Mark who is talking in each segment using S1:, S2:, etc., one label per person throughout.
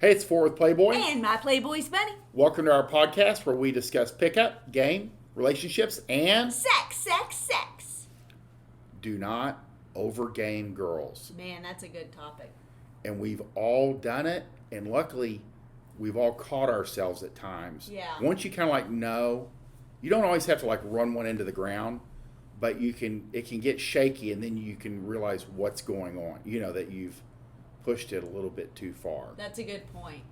S1: Hey, it's Worth Playboy.
S2: And my Playboys Bunny.
S1: Welcome to our podcast where we discuss pickup, game, relationships, and
S2: Sex.
S1: do not overgame girls.
S2: Man, that's a good topic.
S1: And we've all done it, and luckily, we've all caught ourselves at times.
S2: Yeah.
S1: Once you kind of know, you don't always have to run one into the ground, but it can get shaky, and then you can realize what's going on. You know that you've pushed it a little bit too far.
S2: That's a good point.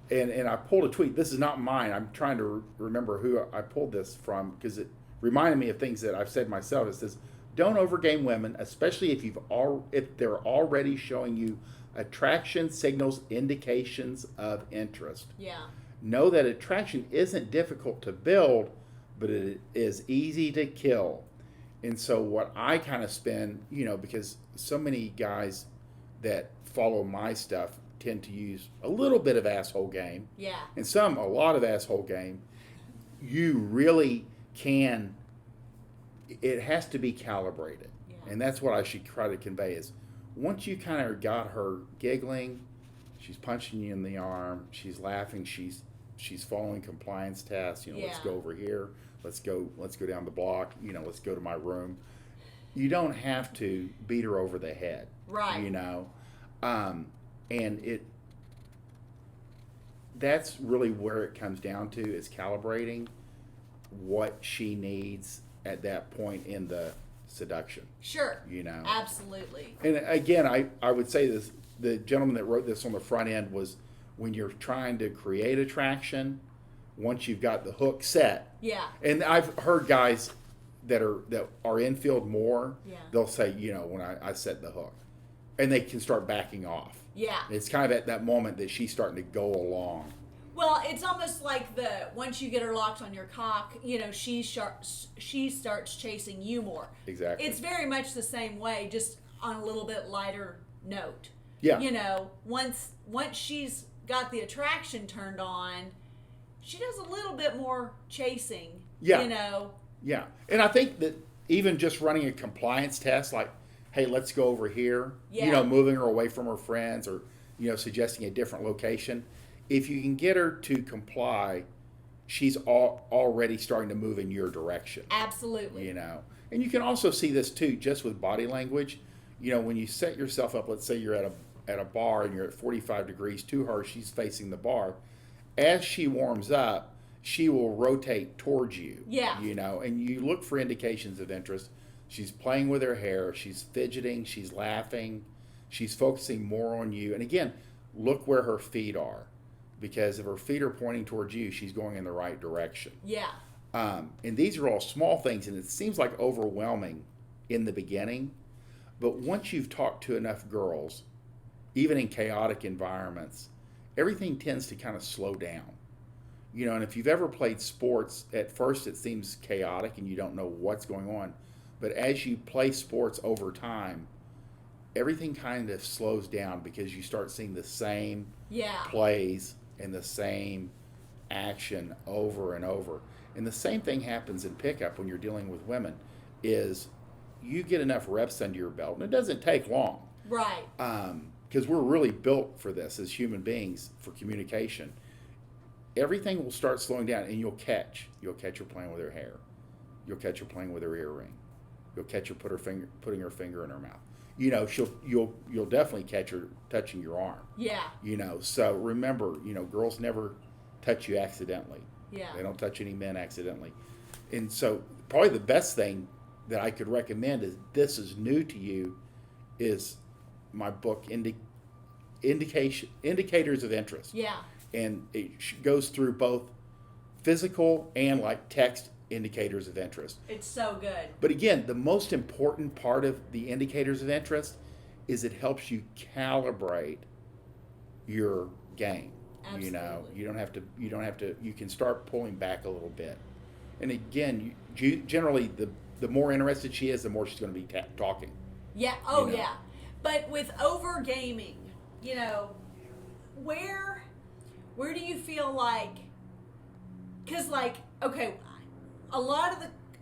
S1: And I pulled a tweet. This is not mine. I'm trying to remember who I pulled this from because it reminded me of things that I've said myself. It says, "Don't overgame women, especially if they're already showing you attraction signals, indications of interest.
S2: Yeah.
S1: Know that attraction isn't difficult to build, but it is easy to kill." And so what I kind of spend, because so many guys that follow my stuff tend to use a little bit of asshole game.
S2: Yeah.
S1: And a lot of asshole game. You really can, it has to be calibrated.
S2: Yeah.
S1: And that's what I should try to convey is once you kind of got her giggling, she's punching you in the arm, she's laughing, she's following compliance tests, let's go over here, let's go down the block, let's go to my room. You don't have to beat her over the head.
S2: Right.
S1: And that's really where it comes down to is calibrating what she needs at that point in the seduction.
S2: Sure. Absolutely.
S1: And again, I would say this, the gentleman that wrote this on the front end was when you're trying to create attraction, once you've got the hook set.
S2: Yeah.
S1: And I've heard guys that are infield more,
S2: yeah,
S1: they'll say, when I set the hook. And they can start backing off.
S2: Yeah.
S1: It's kind of at that moment that she's starting to go along.
S2: Well, it's almost like once you get her locked on your cock, she starts chasing you more.
S1: Exactly.
S2: It's very much the same way, just on a little bit lighter note.
S1: Yeah.
S2: Once she's got the attraction turned on, she does a little bit more chasing.
S1: Yeah. Yeah. And I think that even just running a compliance test, like, hey, let's go over here,
S2: yeah,
S1: moving her away from her friends or, suggesting a different location. If you can get her to comply, she's already starting to move in your direction.
S2: Absolutely.
S1: And you can also see this too, just with body language. When you set yourself up, let's say you're at a bar and you're at 45 degrees to her, she's facing the bar. As she warms up, she will rotate towards you.
S2: Yeah.
S1: And you look for indications of interest. She's playing with her hair. She's fidgeting. She's laughing. She's focusing more on you. And again, look where her feet are. Because if her feet are pointing towards you, she's going in the right direction.
S2: Yeah.
S1: And these are all small things, and it seems like overwhelming in the beginning. But once you've talked to enough girls, even in chaotic environments, everything tends to kind of slow down. And if you've ever played sports, at first it seems chaotic and you don't know what's going on. But as you play sports over time, everything kind of slows down because you start seeing the same plays and the same action over and over. And the same thing happens in pickup when you're dealing with women is you get enough reps under your belt, and it doesn't take long.
S2: Right.
S1: Because we're really built for this as human beings, for communication. Everything will start slowing down, and you'll catch her playing with her hair. You'll catch her playing with her earring. You'll catch her putting her finger in her mouth. You'll definitely catch her touching your arm.
S2: Yeah.
S1: So remember, girls never touch you accidentally.
S2: Yeah.
S1: They don't touch any men accidentally. And so probably the best thing that I could recommend is this is new to you is my book Indicators of Interest.
S2: Yeah.
S1: And it goes through both physical and text indicators of interest.
S2: It's so good.
S1: But again, the most important part of the indicators of interest is it helps you calibrate your game.
S2: Absolutely.
S1: You don't have to, you can start pulling back a little bit. And again, generally the more interested she is, the more she's going to be talking.
S2: Yeah. Oh, yeah. But with overgaming, where do you feel like, because okay, a lot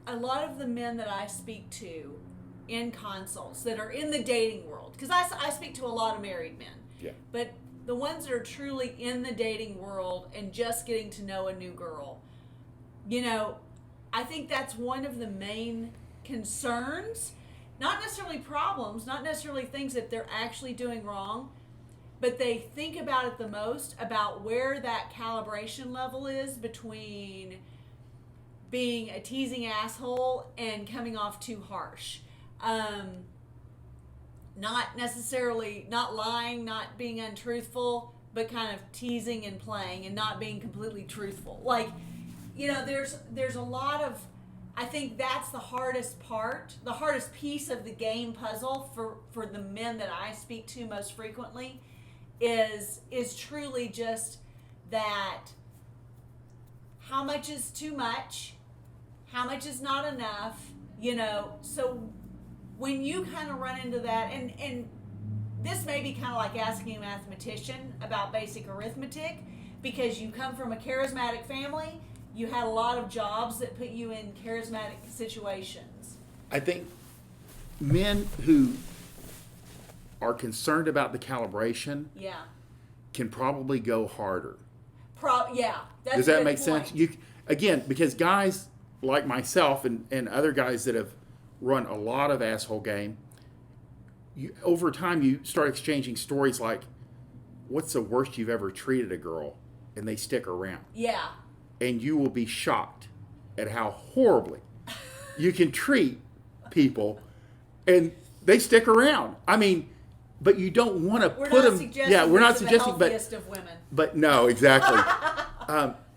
S2: of the men that I speak to in consults that are in the dating world, because I speak to a lot of married men.
S1: Yeah.
S2: But the ones that are truly in the dating world and just getting to know a new girl, you know, I think that's one of the main concerns. Not necessarily problems, not necessarily things that they're actually doing wrong, but they think about it the most, about where that calibration level is between being a teasing asshole and coming off too harsh. Not necessarily, not lying, not being untruthful, but kind of teasing and playing and not being completely truthful. Like, you know, there's a lot of, I think that's the hardest part, the hardest piece of the game puzzle for the men that I speak to most frequently is truly just that how much is too much, how much is not enough, you know. So when you kind of run into that, and this may be kind of like asking a mathematician about basic arithmetic, because you come from a charismatic family, you had a lot of jobs that put you in charismatic situations.
S1: I think men who are concerned about the calibration can probably go harder.
S2: That's
S1: Does that make sense? Again, because guys like myself and other guys that have run a lot of asshole game, over time you start exchanging stories like, what's the worst you've ever treated a girl? And they stick around.
S2: Yeah.
S1: And you will be shocked at how horribly you can treat people, and they stick around. I mean, but you don't want to put them. Yeah, we're not suggesting,
S2: the healthiest of women.
S1: But no, exactly.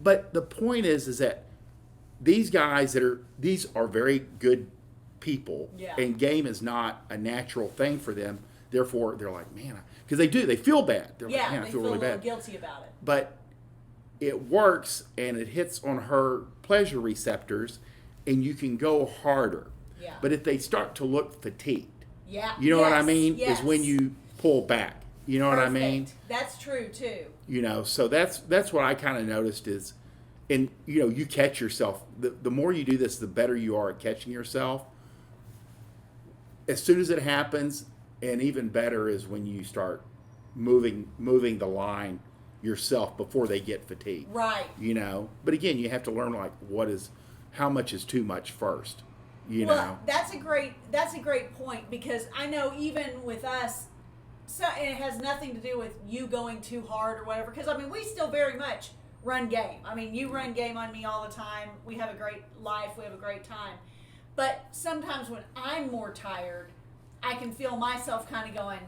S1: But the point is that these guys these are very good people, and game is not a natural thing for them. Therefore, they're like, man, because they feel bad. They're like, man, I feel really bad,
S2: guilty about it.
S1: But it works, and it hits on her pleasure receptors, and you can go harder.
S2: Yeah.
S1: But if they start to look fatigued,
S2: you
S1: know what I mean? Is when you pull back. You know what I mean?
S2: That's true too.
S1: You know, so that's what I kind of noticed is, and you know, you catch yourself. The more you do this, the better you are at catching yourself. As soon as it happens, and even better is when you start moving the line yourself before they get fatigued.
S2: Right.
S1: You know, but again, you have to learn like how much is too much first. You know.
S2: That's a great point, because I know even with us, so it has nothing to do with you going too hard or whatever. Because I mean, we still very much run game. I mean, you run game on me all the time. We have a great life. We have a great time. But sometimes when I'm more tired, I can feel myself kind of going,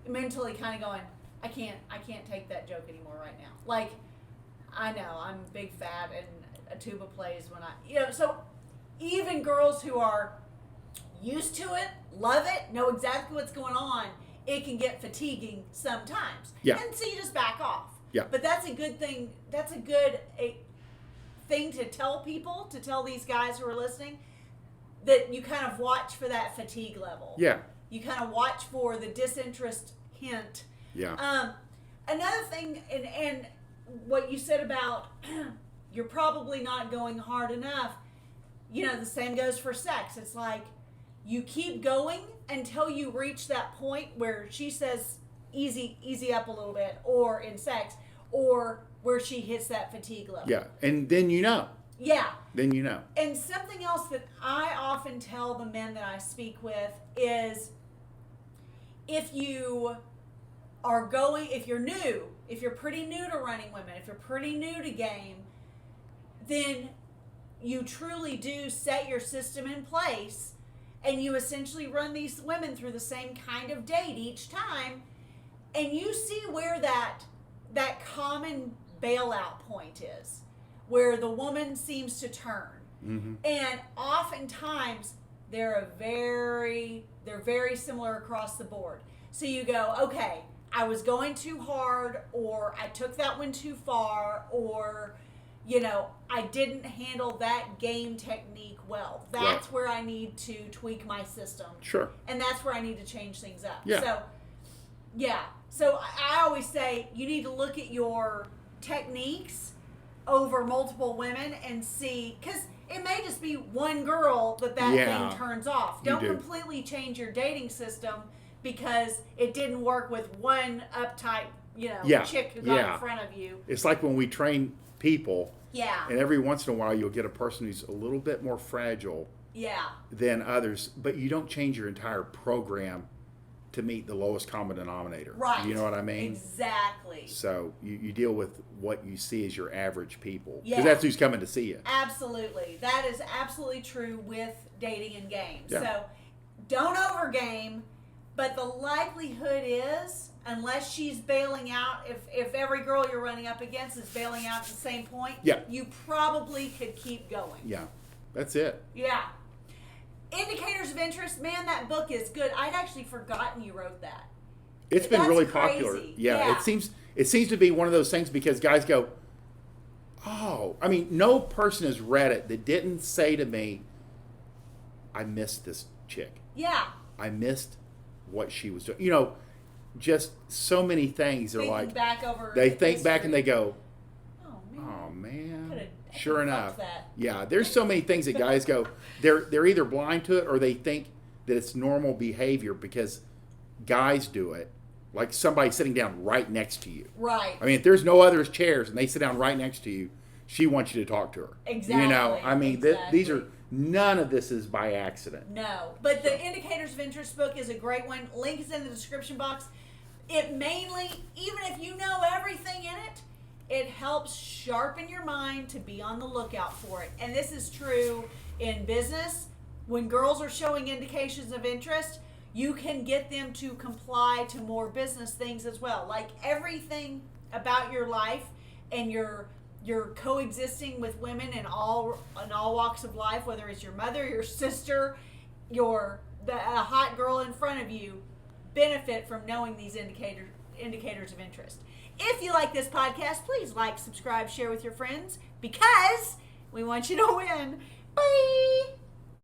S2: mentally kind of going, I can't take that joke anymore right now. Like, I know I'm big fat and a tuba plays when so even girls who are used to it, love it, know exactly what's going on, it can get fatiguing sometimes.
S1: Yeah.
S2: And so you just back off.
S1: Yeah.
S2: But that's a good thing. That's a good thing to tell people, to tell these guys who are listening, that you kind of watch for that fatigue level.
S1: Yeah.
S2: You kind of watch for the disinterest hint.
S1: Yeah.
S2: Another thing, and what you said about you're probably not going hard enough, you know, the same goes for sex. It's like you keep going until you reach that point where she says easy up a little bit, or in sex, or where she hits that fatigue level.
S1: Yeah. And then you know.
S2: Yeah.
S1: Then you know.
S2: And something else that I often tell the men that I speak with is, if you're new, if you're pretty new to running women, if you're pretty new to game, then you truly do set your system in place, and you essentially run these women through the same kind of date each time, and you see where that common bailout point is, where the woman seems to turn.
S1: Mm-hmm.
S2: And oftentimes they're very similar across the board. So you go, okay, I was going too hard, or I took that one too far, or, you know, I didn't handle that game technique well. That's where I need to tweak my system.
S1: Sure.
S2: And that's where I need to change things up.
S1: Yeah.
S2: So, yeah. So I always say you need to look at your techniques over multiple women and see, because it may just be one girl that thing turns off. Don't completely change your dating system because it didn't work with one uptight
S1: Yeah,
S2: chick who got
S1: yeah.
S2: in front of you.
S1: It's like when we train people,
S2: Yeah.
S1: and every once in a while you'll get a person who's a little bit more fragile
S2: Yeah.
S1: than others, but you don't change your entire program to meet the lowest common denominator.
S2: Right.
S1: You know what I mean?
S2: Exactly.
S1: So you deal with what you see as your average people.
S2: Yeah.
S1: Because that's who's coming to see you.
S2: Absolutely. That is absolutely true with dating and games.
S1: Yeah.
S2: So don't overgame, but the likelihood is, unless she's bailing out, if every girl you're running up against is bailing out at the same point,
S1: Yeah.
S2: you probably could keep going.
S1: Yeah. That's it.
S2: Yeah. Indicators of interest, man, that book is good. I'd actually forgotten you wrote that.
S1: It's been
S2: That's
S1: really
S2: crazy.
S1: popular. Yeah,
S2: Yeah.
S1: it seems to be one of those things because guys go, oh, I mean, no person has read it that didn't say to me, I missed this chick.
S2: Yeah.
S1: I missed what she was doing. You know, just so many things. They're
S2: Thinking
S1: like,
S2: back over
S1: they think
S2: history.
S1: back and they go,
S2: Oh, man.
S1: oh man.
S2: I
S1: Sure
S2: could've
S1: enough.
S2: fucked that.
S1: Yeah, there's so many things that guys go, they're either blind to it or they think that it's normal behavior because guys do it. Like somebody sitting down right next to you.
S2: Right.
S1: I mean, if there's no other chairs and they sit down right next to you, she wants you to talk to her.
S2: Exactly.
S1: You know, I mean,
S2: Exactly.
S1: these are, none of this is by accident.
S2: No, but the Indicators of Interest book is a great one. Link is in the description box. It mainly, even if you know everything in it, it helps sharpen your mind to be on the lookout for it. And this is true in business. When girls are showing indications of interest, you can get them to comply to more business things as well. Like everything about your life and your coexisting with women in all walks of life, whether it's your mother, your sister, a hot girl in front of you, benefit from knowing these indicators of interest. If you like this podcast, please like, subscribe, share with your friends because we want you to win. Bye.